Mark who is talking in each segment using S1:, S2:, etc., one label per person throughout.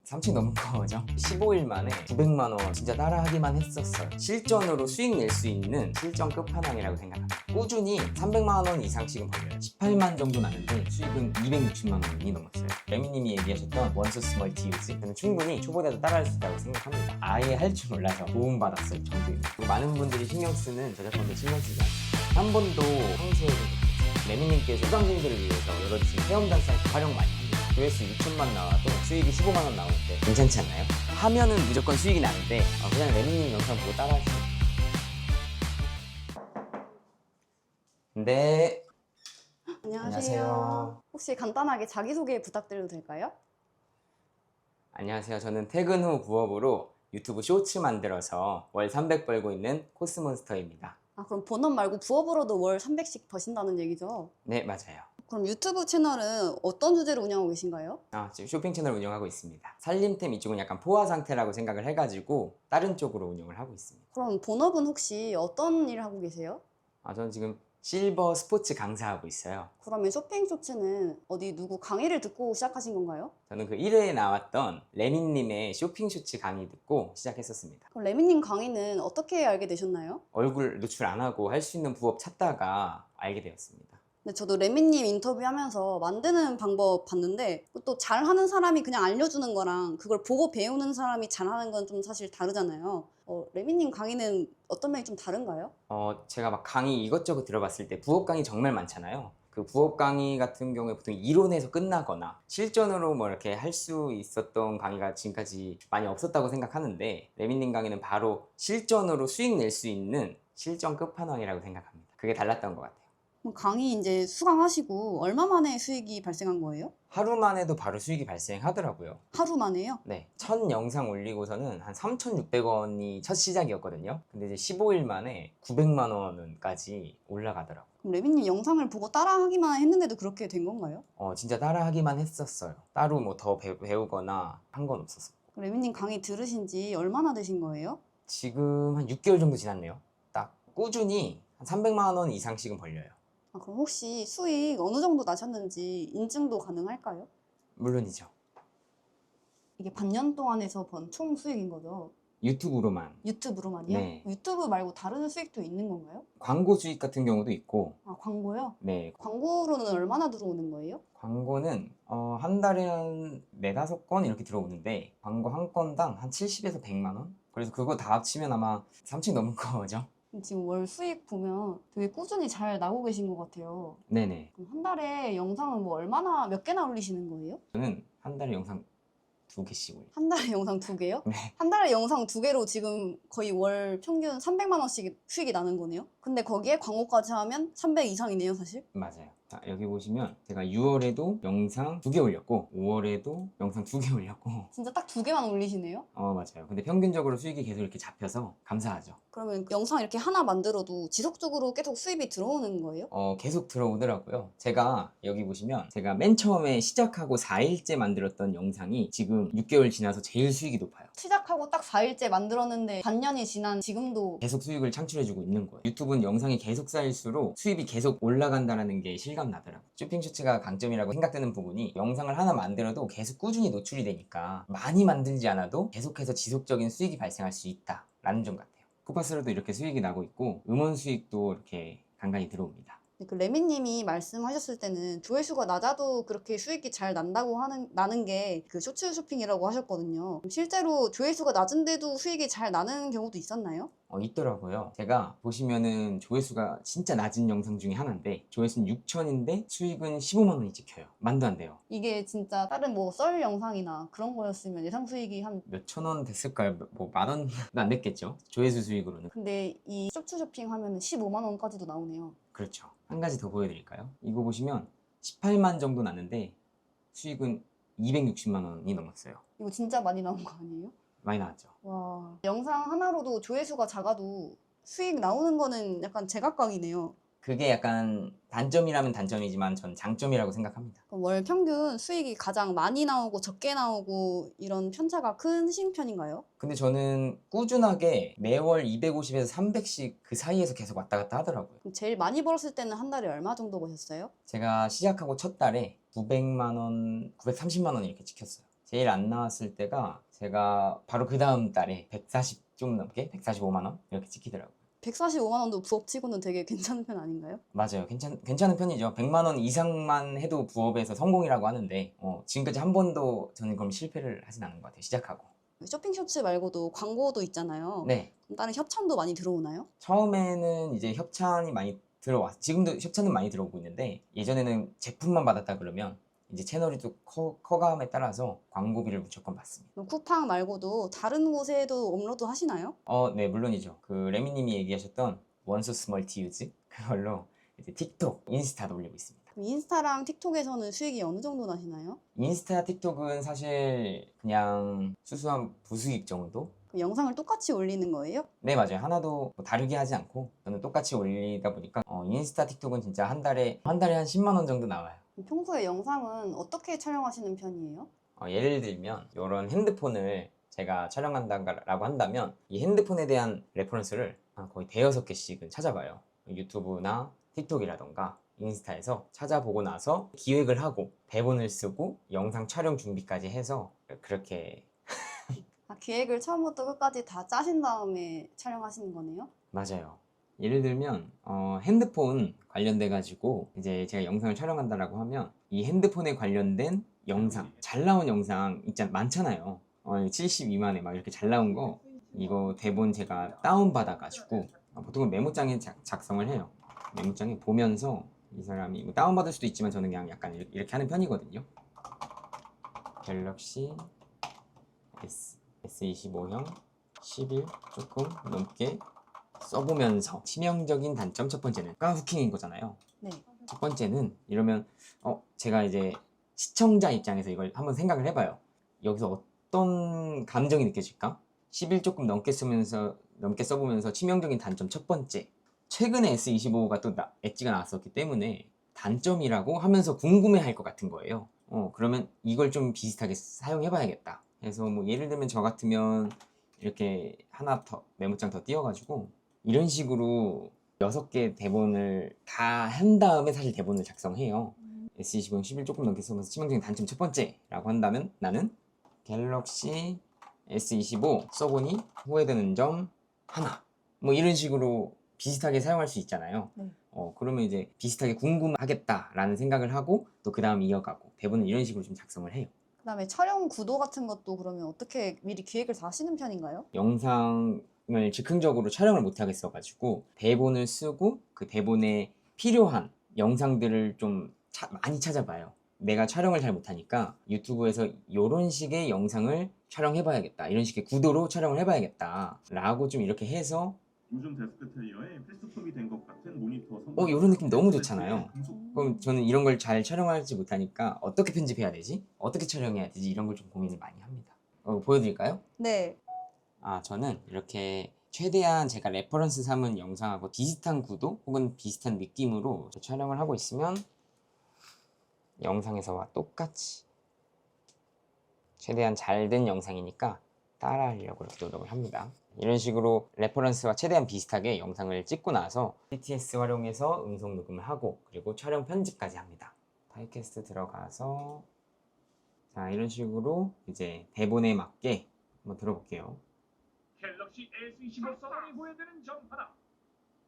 S1: 3층 넘은 거죠. 15일 만에 900만 원 진짜 따라하기만 했었어요. 실전으로 수익 낼 수 있는 실전 끝판왕이라고 생각합니다. 꾸준히 300만 원 이상씩은 벌려요. 18만 정도 나는데 수익은 260만 원이 넘었어요. 레미님이 얘기하셨던 원소스 멀티 유즈, 저는 충분히 초보자도 따라할 수 있다고 생각합니다. 아예 할 줄 몰라서 도움받았을 정도입니다. 많은 분들이 신경 쓰는 저작권도 신경 쓰지 않습니다. 한 번도 평소에 레미님께서 수강생들을 위해서 여러 체험단 사이트 활용 많이 합니다. 조회수 6천만 나와도 수익이 15만 원 나오는데 괜찮지 않나요? 하면은 무조건 수익이 나는데 그냥 레미님 영상 보고 따라 하시면 네.
S2: 안녕하세요. 혹시 간단하게 자기소개 부탁드려도 될까요?
S1: 안녕하세요. 저는 퇴근 후 부업으로 유튜브 쇼츠 만들어서 월 300 벌고 있는 코스몬스터입니다.
S2: 그럼 본업 말고 부업으로도 월 300씩 버신다는 얘기죠?
S1: 네, 맞아요.
S2: 그럼 유튜브 채널은 어떤 주제로 운영하고 계신가요?
S1: 지금 쇼핑 채널 운영하고 있습니다. 살림템 이쪽은 약간 포화 상태라고 생각을 해가지고 다른 쪽으로 운영을 하고 있습니다.
S2: 그럼 본업은 혹시 어떤 일을 하고 계세요?
S1: 저는 지금 실버 스포츠 강사하고 있어요.
S2: 그러면 쇼핑 쇼츠는 어디 누구 강의를 듣고 시작하신 건가요?
S1: 저는 그 1회에 나왔던 레민님의 쇼핑 쇼츠 강의 듣고 시작했었습니다.
S2: 그럼 레미님 강의는 어떻게 알게 되셨나요?
S1: 얼굴 노출 안 하고 할 수 있는 부업 찾다가 알게 되었습니다.
S2: 네, 저도 레미님 인터뷰하면서 만드는 방법 봤는데 또 잘하는 사람이 그냥 알려주는 거랑 그걸 보고 배우는 사람이 잘하는 건 좀 사실 다르잖아요. 레미님 강의는 어떤 면이 좀 다른가요?
S1: 제가 막 강의 이것저것 들어봤을 때 부업 강의 정말 많잖아요. 그 부업 강의 같은 경우에 보통 이론에서 끝나거나 실전으로 뭐 이렇게 할 수 있었던 강의가 지금까지 많이 없었다고 생각하는데 레미님 강의는 바로 실전으로 수익 낼 수 있는 실전 끝판왕이라고 생각합니다. 그게 달랐던 것 같아요.
S2: 그럼 강의 이제 수강하시고 얼마 만에 수익이 발생한 거예요?
S1: 하루만 해도 바로 수익이 발생하더라고요.
S2: 하루 만에요?
S1: 네, 첫 영상 올리고서는 한 3,600원이 첫 시작이었거든요. 근데 이제 15일 만에 900만 원까지 올라가더라고요.
S2: 그럼 레미님 영상을 보고 따라하기만 했는데도 그렇게 된 건가요?
S1: 진짜 따라하기만 했었어요. 따로 뭐 더 배우거나 한 건 없었어요.
S2: 그럼 레미님 강의 들으신 지 얼마나 되신 거예요?
S1: 지금 한 6개월 정도 지났네요. 딱 꾸준히 한 300만 원 이상씩은 벌려요.
S2: 그럼 혹시 수익 어느 정도 나셨는지 인증도 가능할까요?
S1: 물론이죠.
S2: 이게 반년 동안 해서 번 총 수익인 거죠?
S1: 유튜브로만.
S2: 유튜브로만요?
S1: 네.
S2: 유튜브 말고 다른 수익도 있는 건가요?
S1: 광고 수익 같은 경우도 있고.
S2: 광고요?
S1: 네.
S2: 광고로는 얼마나 들어오는 거예요?
S1: 광고는 한 달에 한 4-5건 이렇게 들어오는데 광고 한 건당 한 70에서 100만 원? 그래서 그거 다 합치면 아마 3층 넘을 거죠.
S2: 지금 월 수익 보면 되게 꾸준히 잘 나고 계신 것 같아요.
S1: 네네.
S2: 그럼 한 달에 영상은 뭐 얼마나 몇 개나 올리시는 거예요?
S1: 저는 한 달에 영상 2개씩 올려요.
S2: 한 달에 영상 2개요?
S1: 네.
S2: 한 달에 영상 2개로 지금 거의 월 평균 300만 원씩 수익이 나는 거네요? 근데 거기에 광고까지 하면 300 이상이네요, 사실?
S1: 맞아요. 자, 여기 보시면 제가 6월에도 영상 2개 올렸고 5월에도 영상 2개 올렸고
S2: 진짜 딱 2개만 올리시네요?
S1: 맞아요. 근데 평균적으로 수익이 계속 이렇게 잡혀서 감사하죠.
S2: 그러면 영상 이렇게 하나 만들어도 지속적으로 계속 수입이 들어오는 거예요?
S1: 계속 들어오더라고요. 제가 여기 보시면 제가 맨 처음에 시작하고 4일째 만들었던 영상이 지금 6개월 지나서 제일 수익이 높아요.
S2: 시작하고 딱 4일째 만들었는데 반년이 지난 지금도
S1: 계속 수익을 창출해주고 있는 거예요. 유튜브는 영상이 계속 쌓일수록 수입이 계속 올라간다는 게 실감 나더라고요. 쇼핑 쇼츠가 강점이라고 생각되는 부분이 영상을 하나 만들어도 계속 꾸준히 노출이 되니까 많이 만들지 않아도 계속해서 지속적인 수익이 발생할 수 있다라는 점 같아요. 쿠파스로도 이렇게 수익이 나고 있고 음원 수익도 이렇게 간간히 들어옵니다.
S2: 그 레미님이 말씀하셨을 때는 조회수가 낮아도 그렇게 수익이 잘 나는 게 그 쇼츠 쇼핑이라고 하셨거든요. 실제로 조회수가 낮은데도 수익이 잘 나는 경우도 있었나요?
S1: 있더라고요. 제가 보시면은 조회수가 진짜 낮은 영상 중에 하나인데 조회수는 6천인데 수익은 15만 원이 찍혀요. 말도 안 돼요.
S2: 이게 진짜 다른 뭐 썰 영상이나 그런 거였으면 예상 수익이 한
S1: 몇천 원 됐을까요? 뭐 만 원도 안 됐겠죠? 조회수 수익으로는.
S2: 근데 이 쇼츠 쇼핑 하면 15만 원까지도 나오네요.
S1: 그렇죠. 한 가지 더 보여드릴까요? 이거 보시면 18만 정도 났는데 수익은 260만 원이 넘었어요.
S2: 이거 진짜 많이 나온 거 아니에요?
S1: 많이 나왔죠.
S2: 와, 영상 하나로도 조회수가 작아도 수익 나오는 거는 약간 제각각이네요.
S1: 그게 약간 단점이라면 단점이지만 전 장점이라고 생각합니다.
S2: 그럼 월 평균 수익이 가장 많이 나오고 적게 나오고 이런 편차가 크신 편인가요?
S1: 근데 저는 꾸준하게 매월 250에서 300씩 그 사이에서 계속 왔다 갔다 하더라고요.
S2: 그럼 제일 많이 벌었을 때는 한 달에 얼마 정도 버셨어요?
S1: 제가 시작하고 첫 달에 900만 원, 930만 원 이렇게 찍혔어요. 제일 안 나왔을 때가 제가 바로 그 다음 달에 140 좀 넘게 145만 원 이렇게 찍히더라고요.
S2: 145만 원도 부업치고는 되게 괜찮은 편 아닌가요?
S1: 맞아요. 괜찮은 편이죠. 100만 원 이상만 해도 부업에서 성공이라고 하는데 지금까지 한 번도 저는 그럼 실패를 하진 않은 것 같아요. 시작하고.
S2: 쇼핑 쇼츠 말고도 광고도 있잖아요.
S1: 네.
S2: 그럼 다른 협찬도 많이 들어오나요?
S1: 처음에는 이제 협찬이 많이 지금도 협찬은 많이 들어오고 있는데 예전에는 제품만 받았다 그러면 이제 채널이 또 커감에 따라서 광고비를 무조건 받습니다.
S2: 그럼 쿠팡 말고도 다른 곳에도 업로드 하시나요?
S1: 네, 물론이죠. 그 레미님이 얘기하셨던 원소스 멀티유즈 그걸로 이제 틱톡, 인스타도 올리고 있습니다.
S2: 그럼 인스타랑 틱톡에서는 수익이 어느 정도 나시나요?
S1: 인스타, 틱톡은 사실 그냥 수수한 부수입 정도?
S2: 그 영상을 똑같이 올리는 거예요?
S1: 네, 맞아요. 하나도 뭐 다르게 하지 않고 저는 똑같이 올리다 보니까 인스타, 틱톡은 진짜 한 달에 한 10만 원 정도 나와요.
S2: 평소에 영상은 어떻게 촬영하시는 편이에요?
S1: 예를 들면 이런 핸드폰을 제가 촬영한다고 한다면 이 핸드폰에 대한 레퍼런스를 거의 대여섯 개씩은 찾아봐요. 유튜브나 틱톡이라던가 인스타에서 찾아보고 나서 기획을 하고 대본을 쓰고 영상 촬영 준비까지 해서 그렇게
S2: 기획을 처음부터 끝까지 다 짜신 다음에 촬영하시는 거네요?
S1: 맞아요. 예를 들면 핸드폰 관련돼 가지고 이제 제가 영상을 촬영한다라고 하면 이 핸드폰에 관련된 영상 잘 나온 영상 많잖아요. 72만에 막 이렇게 잘 나온 거 이거 대본 제가 다운 받아 가지고 보통은 메모장에 작성을 해요. 메모장에 보면서 이 사람이 뭐 다운 받을 수도 있지만 저는 그냥 약간 이렇게 하는 편이거든요. 갤럭시 S25형 11 조금 넘게 써보면서 치명적인 단점 첫 번째는 후킹인 거잖아요.
S2: 네.
S1: 첫 번째는 이러면 제가 이제 시청자 입장에서 이걸 한번 생각을 해봐요. 여기서 어떤 감정이 느껴질까? 11 조금 넘게 써보면서 치명적인 단점 첫 번째. 최근에 S25가 또 엣지가 나왔었기 때문에 단점이라고 하면서 궁금해할 것 같은 거예요. 그러면 이걸 좀 비슷하게 사용해봐야겠다. 그래서 뭐 예를 들면 저 같으면 이렇게 하나 더 메모장 더 띄워가지고 이런 식으로 6개 대본을 다 한 다음에 사실 대본을 작성해요. S25 11 조금 넘게 쓰면서 치명적인 단점 첫 번째라고 한다면 나는 갤럭시 S25 써보니 후회되는 점 하나 뭐 이런 식으로 비슷하게 사용할 수 있잖아요.
S2: 네.
S1: 그러면 이제 비슷하게 궁금하겠다라는 생각을 하고 또 그 다음 이어가고 대본은 이런 식으로 좀 작성을 해요.
S2: 그다음에 촬영 구도 같은 것도 그러면 어떻게 미리 기획을 다 하시는 편인가요?
S1: 영상을 즉흥적으로 촬영을 못 하겠어가지고 대본을 쓰고 그 대본에 필요한 영상들을 좀 많이 찾아봐요. 내가 촬영을 잘 못하니까 유튜브에서 이런 식의 영상을 촬영해봐야겠다. 이런 식의 구도로 촬영을 해봐야겠다. 라고 좀 이렇게 해서
S3: 요즘 데스크 텔리어에 패스트톱이 된 것 같은 모니터
S1: 이런 느낌 너무 좋잖아요. 그럼 저는 이런 걸 잘 촬영하지 못하니까 어떻게 편집해야 되지? 어떻게 촬영해야 되지? 이런 걸 좀 고민을 많이 합니다. 보여드릴까요?
S2: 네.
S1: 저는 이렇게 최대한 제가 레퍼런스 삼은 영상하고 비슷한 구도 혹은 비슷한 느낌으로 촬영을 하고 있으면 영상에서와 똑같이 최대한 잘 된 영상이니까 따라하려고 이렇게 노력을 합니다. 이런 식으로 레퍼런스와 최대한 비슷하게 영상을 찍고 나서 TTS 활용해서 음성 녹음을 하고 그리고 촬영 편집까지 합니다. 타이캐스트 들어가서 자 이런 식으로 이제 대본에 맞게 한번 들어볼게요.
S4: 갤럭시 S25 서버니 보여드는 점 하나.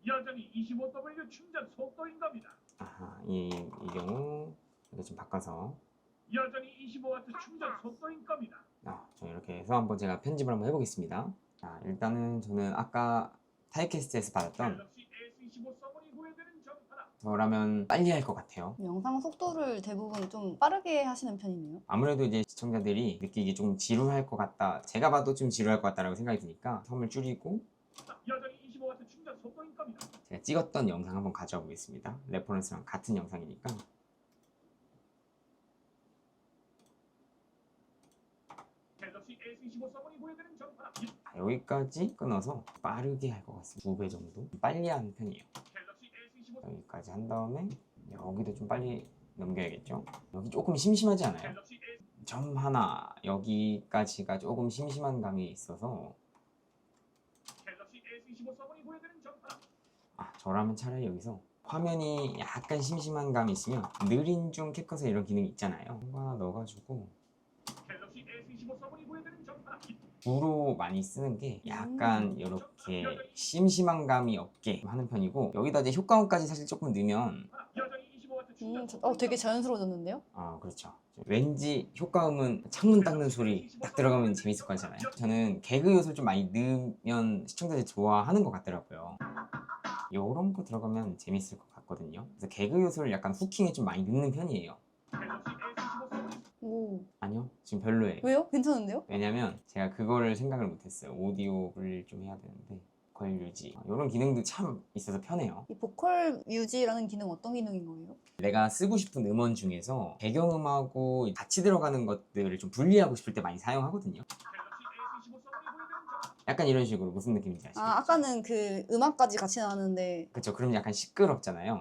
S4: 여전히 25W 충전 속도인 겁니다.
S1: 이 경우 이렇게 좀 바꿔서
S4: 여전히 25W 충전 속도인 겁니다.
S1: 저 이렇게 해서 한번 제가 편집을 한번 해보겠습니다. 일단은 저는 아까 타이캐스트에서 받았던
S4: 갤럭시 S25 서버니 보여드는 점 하나.
S1: 저라면 빨리 할 것 같아요.
S2: 영상 속도를 대부분 좀 빠르게 하시는 편이네요.
S1: 아무래도 이제 시청자들이 느끼기 좀 지루할 것 같다. 제가 봐도 좀 지루할 것 같다라고 생각이 드니까 섬을 줄이고
S4: 여전히 25W 충전 속도인 겁니다.
S1: 제가 찍었던 영상 한번 가져와 보겠습니다. 레퍼런스랑 같은 영상이니까.
S4: 갤럭시 S25 서버니 보여드는 점 하나.
S1: 여기까지 끊어서 빠르게 할 것 같습니다. 2배 정도 빨리 하는 편이에요.
S4: 갤럭시 S25
S1: 여기까지 한 다음에 여기도 좀 빨리 넘겨야겠죠. 여기 조금 심심하지 않아요?
S4: 갤럭시 S
S1: 점 하나 여기까지가 조금 심심한 감이 있어서
S4: 갤럭시 S25 서버니 보여드는 점 하나.
S1: 저라면 차라리 여기서 화면이 약간 심심한 감이 있으면 느린 중 캡컷에 이런 기능이 있잖아요. 하나 넣어가지고
S4: 갤럭시 갤럭시 S25 서버니 보여드리는 점 하나.
S1: 주로 많이 쓰는 게 약간 이렇게 심심한 감이 없게 하는 편이고, 여기다 이제 효과음까지 사실 조금 넣으면
S4: 여전히 25W 충전
S2: 되게 자연스러워졌는데요?
S1: 그렇죠. 왠지 효과음은 창문 닦는 소리 딱 들어가면 재밌을 거잖아요. 저는 개그 요소를 좀 많이 넣으면 시청자들이 좋아하는 것 같더라고요. 요런 거 들어가면 재밌을 것 같거든요. 그래서 개그 요소를 약간 후킹에 좀 많이 넣는 편이에요.
S4: 갤럭시 S25 서버니
S2: 오,
S1: 아니요, 지금 별로예요.
S2: 왜요? 괜찮은데요?
S1: 왜냐면 제가 그거를 생각을 못했어요. 오디오를 좀 해야 되는데 보컬 유지 이런 기능도 참 있어서 편해요.
S2: 이 보컬 유지라는 기능 어떤 기능인 거예요?
S1: 내가 쓰고 싶은 음원 중에서 배경음하고 같이 들어가는 것들을 좀 분리하고 싶을 때 많이 사용하거든요.
S4: 갤럭시 S25 서버니 보여드리는 점.
S1: 약간 이런 식으로. 무슨 느낌인지 아시죠?
S2: 아까는 그 음악까지 같이 나왔는데
S1: 그렇죠. 그럼 약간 시끄럽잖아요.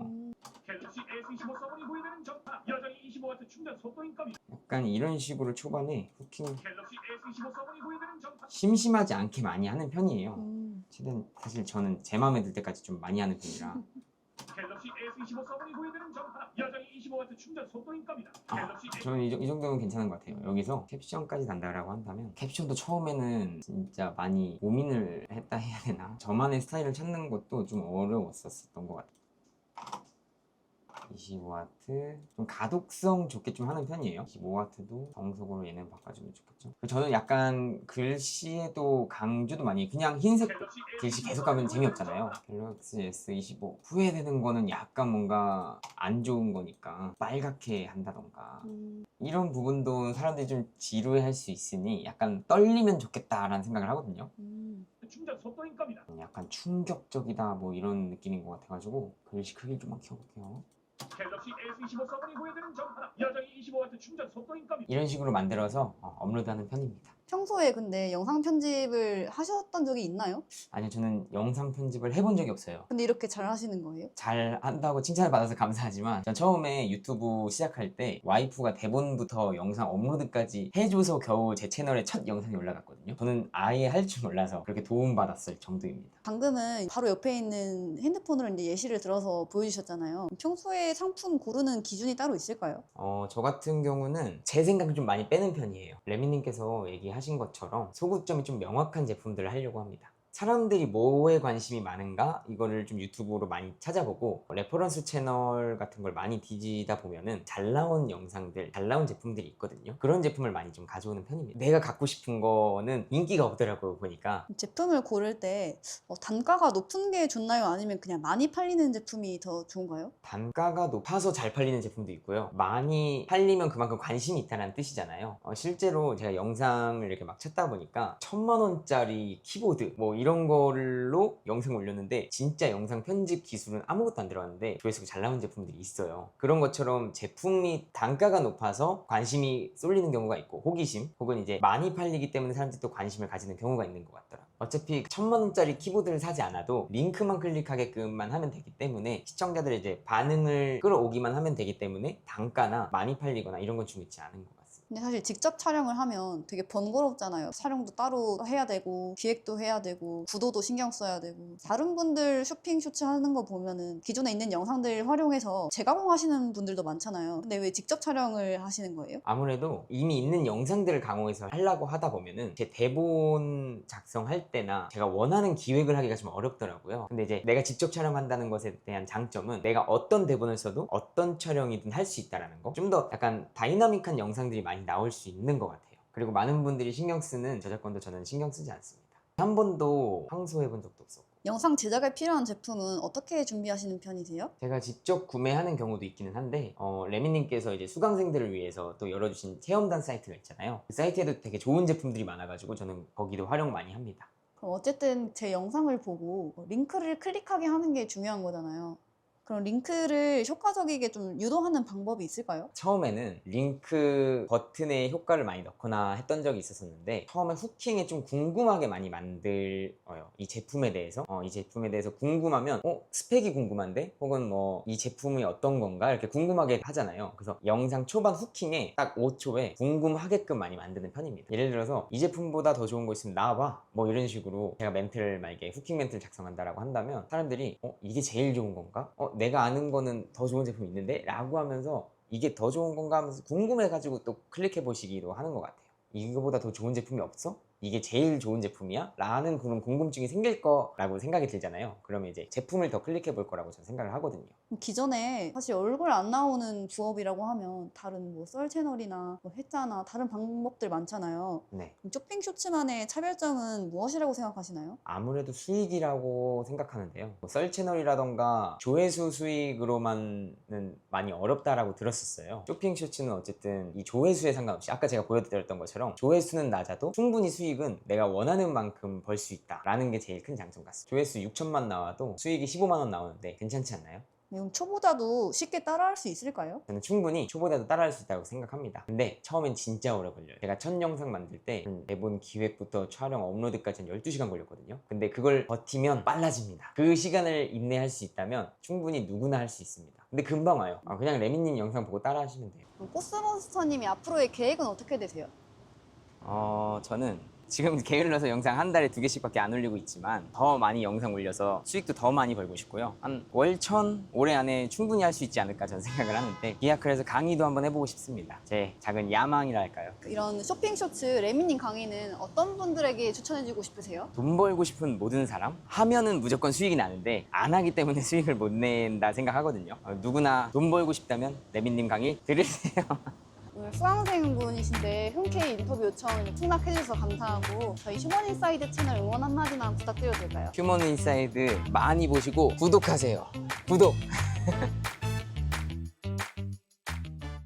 S4: 갤럭시 S25 서버니 보여드리는 점 하나. 여전히 25W 충전 속도인감이.
S1: 약간 이런 식으로 초반에 후킹
S4: 갤럭시 S25 서버니 보여드리는 점 하나.
S1: 심심하지 않게 많이 하는 편이에요.
S2: 음.
S1: 최대한 사실 저는 제 마음에 들 때까지 좀 많이 하는 편이라.
S4: 갤럭시 S25 서버니 보여드리는 점 하나. 여전히 25W 충전 속도인감이다. 갤럭시
S1: 저는 이 정도면 괜찮은 것 같아요. 여기서 캡션까지 단다라고 한다면, 캡션도 처음에는 진짜 많이 고민을 했다 해야 되나? 저만의 스타일을 찾는 것도 좀 어려웠었던 것 같아요. 25W 좀 가독성 좋게 좀 하는 편이에요. 25W도 정석으로 얘는 바꿔주면 좋겠죠. 저는 약간 글씨에도 강조도 많이 해요. 그냥 흰색 글씨 계속 가면 재미없잖아요. 갤럭시 S25 후회되는 거는 약간 뭔가 안 좋은 거니까 빨갛게 한다던가 이런 부분도 사람들이 좀 지루해할 수 있으니 약간 떨리면 좋겠다라는 생각을 하거든요.
S4: 충전 속도인감이다.
S1: 약간 충격적이다 뭐 이런 느낌인 것 같아가지고 글씨 크기를 좀만 키워볼게요.
S4: 갤럭시 S25 서버니 보여드리는 점 하나. 여전히 25W 충전 속도인감이다.
S1: 이런 식으로 만들어서 업로드하는 편입니다.
S2: 평소에 근데 영상 편집을 하셨던 적이 있나요?
S1: 아니요, 저는 영상 편집을 해본 적이 없어요.
S2: 근데 이렇게 잘 하시는 거예요?
S1: 잘 한다고 칭찬을 받아서 감사하지만, 전 처음에 유튜브 시작할 때 와이프가 대본부터 영상 업로드까지 해줘서 겨우 제 채널에 첫 영상이 올라갔거든요. 저는 아예 할 줄 몰라서 그렇게 도움받았을 정도입니다.
S2: 방금은 바로 옆에 있는 핸드폰으로 이제 예시를 들어서 보여주셨잖아요. 평소에 상품 고르는 기준이 따로 있을까요?
S1: 저 같은 경우는 제 생각을 좀 많이 빼는 편이에요. 레미님께서 얘기하신 것처럼 소구점이 좀 명확한 제품들을 하려고 합니다. 사람들이 뭐에 관심이 많은가 이거를 좀 유튜브로 많이 찾아보고 레퍼런스 채널 같은 걸 많이 뒤지다 보면은 잘 나온 영상들, 잘 나온 제품들이 있거든요. 그런 제품을 많이 좀 가져오는 편입니다. 내가 갖고 싶은 거는 인기가 없더라고요, 보니까.
S2: 제품을 고를 때 단가가 높은 게 좋나요? 아니면 그냥 많이 팔리는 제품이 더 좋은가요?
S1: 단가가 높아서 잘 팔리는 제품도 있고요. 많이 팔리면 그만큼 관심이 있다는 뜻이잖아요. 실제로 제가 영상을 이렇게 막 찾다 보니까 1000만원짜리 키보드 뭐 이런 걸로 영상 올렸는데 진짜 영상 편집 기술은 아무것도 안 들어갔는데 조회수가 잘 나온 제품들이 있어요. 그런 것처럼 제품이 단가가 높아서 관심이 쏠리는 경우가 있고, 호기심 혹은 이제 많이 팔리기 때문에 사람들이 또 관심을 가지는 경우가 있는 것 같더라고요. 어차피 1000만원짜리 키보드를 사지 않아도 링크만 클릭하게끔만 하면 되기 때문에 시청자들의 이제 반응을 끌어오기만 하면 되기 때문에 단가나 많이 팔리거나 이런 건 중요치 않은 것 같습니다.
S2: 근데 사실 직접 촬영을 하면 되게 번거롭잖아요. 촬영도 따로 해야 되고 기획도 해야 되고 구도도 신경 써야 되고, 다른 분들 쇼핑 쇼츠 하는 거 보면은 기존에 있는 영상들 활용해서 재가공하시는 분들도 많잖아요. 근데 왜 직접 촬영을 하시는 거예요?
S1: 아무래도 이미 있는 영상들을 강화해서 하려고 하다 보면은 제 대본 작성할 때나 제가 원하는 기획을 하기가 좀 어렵더라고요. 근데 이제 내가 직접 촬영한다는 것에 대한 장점은 내가 어떤 대본을 써도 어떤 촬영이든 할 수 있다는 거. 좀 더 약간 다이나믹한 영상들이 많이 나올 수 있는 것 같아요. 그리고 많은 분들이 신경 쓰는 저작권도 저는 신경 쓰지 않습니다. 한 번도 항소해 본 적도 없었고.
S2: 영상 제작에 필요한 제품은 어떻게 준비하시는 편이세요?
S1: 제가 직접 구매하는 경우도 있기는 한데, 레미님께서 이제 수강생들을 위해서 또 열어주신 체험단 사이트가 있잖아요. 그 사이트에도 되게 좋은 제품들이 많아가지고 저는 거기도 활용 많이 합니다.
S2: 그럼 어쨌든 제 영상을 보고 링크를 클릭하게 하는 게 중요한 거잖아요. 그럼 링크를 효과적이게 좀 유도하는 방법이 있을까요?
S1: 처음에는 링크 버튼에 효과를 많이 넣거나 했던 적이 있었는데, 처음에 후킹에 좀 궁금하게 많이 만들어요. 이 제품에 대해서 이 제품에 대해서 궁금하면 스펙이 궁금한데, 혹은 뭐 이 제품이 어떤 건가 이렇게 궁금하게 하잖아요. 그래서 영상 초반 후킹에 딱 5초에 궁금하게끔 많이 만드는 편입니다. 예를 들어서 이 제품보다 더 좋은 거 있으면 나와봐 뭐 이런 식으로 제가 멘트를 만약에 후킹 멘트를 작성한다라고 한다면 사람들이 이게 제일 좋은 건가? 내가 아는 거는 더 좋은 제품이 있는데? 라고 하면서 이게 더 좋은 건가 하면서 궁금해가지고 또 클릭해 보시기도 하는 것 같아요. 이거보다 더 좋은 제품이 없어? 이게 제일 좋은 제품이야? 라는 그런 궁금증이 생길 거라고 생각이 들잖아요. 그러면 이제 제품을 더 클릭해 볼 거라고 저는 생각을 하거든요.
S2: 기존에 사실 얼굴 안 나오는 부업이라고 하면 다른 뭐 썰 채널이나 뭐 회짜나 다른 방법들 많잖아요.
S1: 네.
S2: 그럼 쇼핑 쇼츠만의 차별점은 무엇이라고 생각하시나요?
S1: 아무래도 수익이라고 생각하는데요. 뭐 썰 채널이라던가 조회수 수익으로만은 많이 어렵다라고 들었었어요. 쇼핑 쇼츠는 어쨌든 이 조회수에 상관없이 아까 제가 보여드렸던 것처럼 조회수는 낮아도 충분히 수익은 내가 원하는 만큼 벌 수 있다라는 게 제일 큰 장점 같습니다. 조회수 6천만 나와도 수익이 15만 원 나오는데 괜찮지 않나요?
S2: 그럼 초보자도 쉽게 따라할 수 있을까요?
S1: 저는 충분히 초보자도 따라할 수 있다고 생각합니다. 근데 처음엔 진짜 오래 걸려요. 제가 첫 영상 만들 때 대본 기획부터 촬영 업로드까지 한 12시간 걸렸거든요. 근데 그걸 버티면 빨라집니다. 그 시간을 인내할 수 있다면 충분히 누구나 할 수 있습니다. 근데 금방 와요. 그냥 레미님 영상 보고 따라 하시면 돼요.
S2: 그럼 코스몬스터님이 앞으로의 계획은 어떻게 되세요?
S1: 저는 지금 게을러서 영상 한 달에 2개씩밖에 안 올리고 있지만 더 많이 영상 올려서 수익도 더 많이 벌고 싶고요. 한 월천 올해 안에 충분히 할 수 있지 않을까 저는 생각을 하는데 기약을 해서 강의도 한번 해보고 싶습니다. 제 작은 야망이랄까요.
S2: 이런 쇼핑 쇼츠 레미님 강의는 어떤 분들에게 추천해주고 싶으세요?
S1: 돈 벌고 싶은 모든 사람 하면은 무조건 수익이 나는데 안 하기 때문에 수익을 못 낸다 생각하거든요. 누구나 돈 벌고 싶다면 레민님 강의 들으세요.
S2: 오늘 수강생분이신데 흔쾌히 인터뷰 요청 승낙해주셔서 감사하고 저희 휴먼인사이드 채널 응원 한마디만 부탁드려도 될까요?
S1: 휴먼 인사이드 많이 보시고 구독하세요. 구독!